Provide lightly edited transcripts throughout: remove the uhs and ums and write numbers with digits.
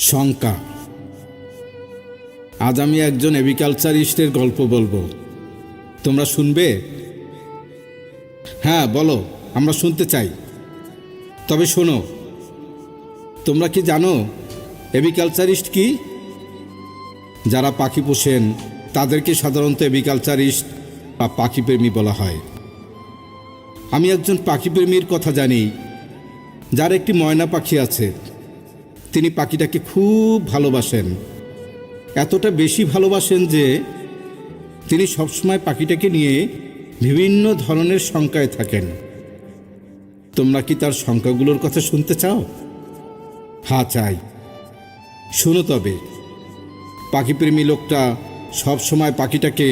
শঙ্কা। আজ আমি একজন এগ্রিকালচারিস্টের গল্প বলবো, তোমরা শুনবে? হ্যাঁ বলো, আমরা শুনতে চাই। তবে শোনো, তোমরা কি জানো এগ্রিকালচারিস্ট কি? যারা পাখি পোষেন তাদেরকে সাধারণত এগ্রিকালচারিস্ট বা পাখিপ্রেমী বলা হয়। আমি একজন পাখিপ্রেমীর কথা জানি, যার একটি ময়না পাখি আছে। তিনি পাখিটাকে খুব ভালোবাসেন, এতটা বেশি ভালোবাসেন যে তিনি সবসময় পাখিটাকে নিয়ে বিভিন্ন ধরনের শঙ্কায় থাকেন। তোমরা কি তার শঙ্কাগুলোর কথা শুনতে চাও? হ্যাঁ চাই, শুনো তবে। পাখিপ্রেমী লোকটা সবসময় পাখিটাকে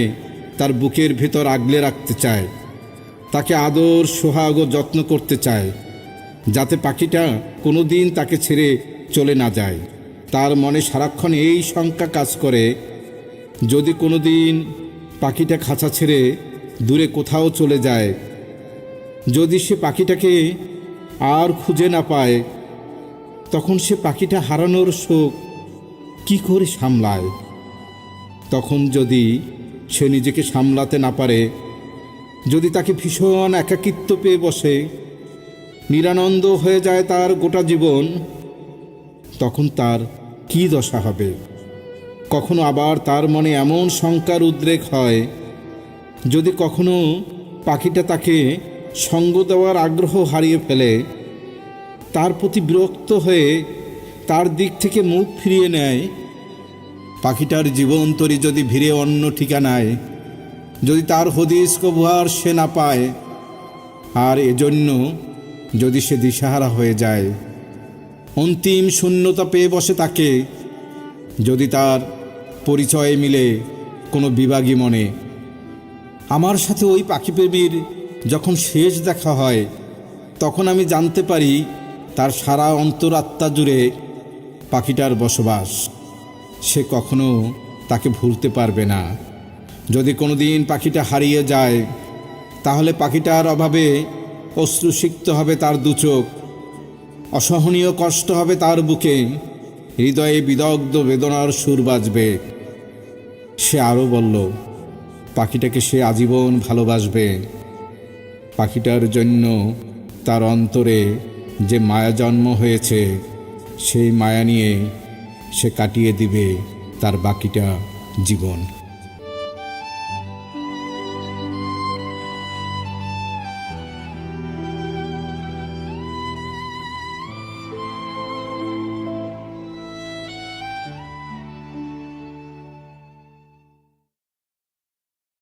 তার বুকের ভেতর আগলে রাখতে চায়, তাকে আদর সোহাগ ও যত্ন করতে চায়, যাতে পাখিটা কোনো দিন তাকে ছেড়ে চলে না যায়। তার মনে সারাক্ষণ এই শঙ্কা কাজ করে, যদি কোনো দিন পাখিটা খাঁচা ছেড়ে দূরে কোথাও চলে যায়, যদি সে পাখিটাকে আর খুঁজে না পায়, তখন সে পাখিটা হারানোর শোক কি করে সামলায়? তখন যদি সে নিজেকে সামলাতে না পারে, যদি তাকে ভীষণ একাকিত্ব পেয়ে বসে, নিরানন্দ হয়ে যায় তার গোটা জীবন, তখন তার কি দশা হবে? কখনো আবার তার মনে এমন শঙ্কার উদ্রেক হয়, যদি কখনো পাখিটা তাকে সঙ্গ দেওয়ার আগ্রহ হারিয়ে ফেলে, তার প্রতি বিরক্ত হয়ে তার দিক থেকে মুখ ফিরিয়ে নেয়, পাখিটার জীবন তরি যদি ভিড়ে অন্য ঠিকানায়, যদি তার হদিস কবুহার সে না পায়, আর এজন্য যদি সে দিশাহারা হয়ে যায়, অন্তিম শূন্যতা পেয়ে বসে তাকে, যদি তার পরিচয়ে মিলে কোনো বিভাগী মনে। আমার সাথে ওই পাখিপ্রেমীর যখন শেষ দেখা হয়, তখন আমি জানতে পারি তার সারা অন্তরাত্মা জুড়ে পাখিটার বসবাস। সে কখনো তাকে ভুলতে পারবে না। যদি কোনো দিন পাখিটা হারিয়ে যায়, তাহলে পাখিটার অভাবে অশ্রুসিক্ত হবে তার দুচোখ, অসহনীয় কষ্ট হবে তার বুকে, হৃদয়ে বিদগ্ধ বেদনার সুর বাজবে। সে আরও বলল, পাখিটাকে সে আজীবন ভালোবাসবে। পাখিটার জন্য তার অন্তরে যে মায়া জন্ম হয়েছে, সেই মায়া নিয়ে সে কাটিয়ে দিবে তার বাকিটা জীবন।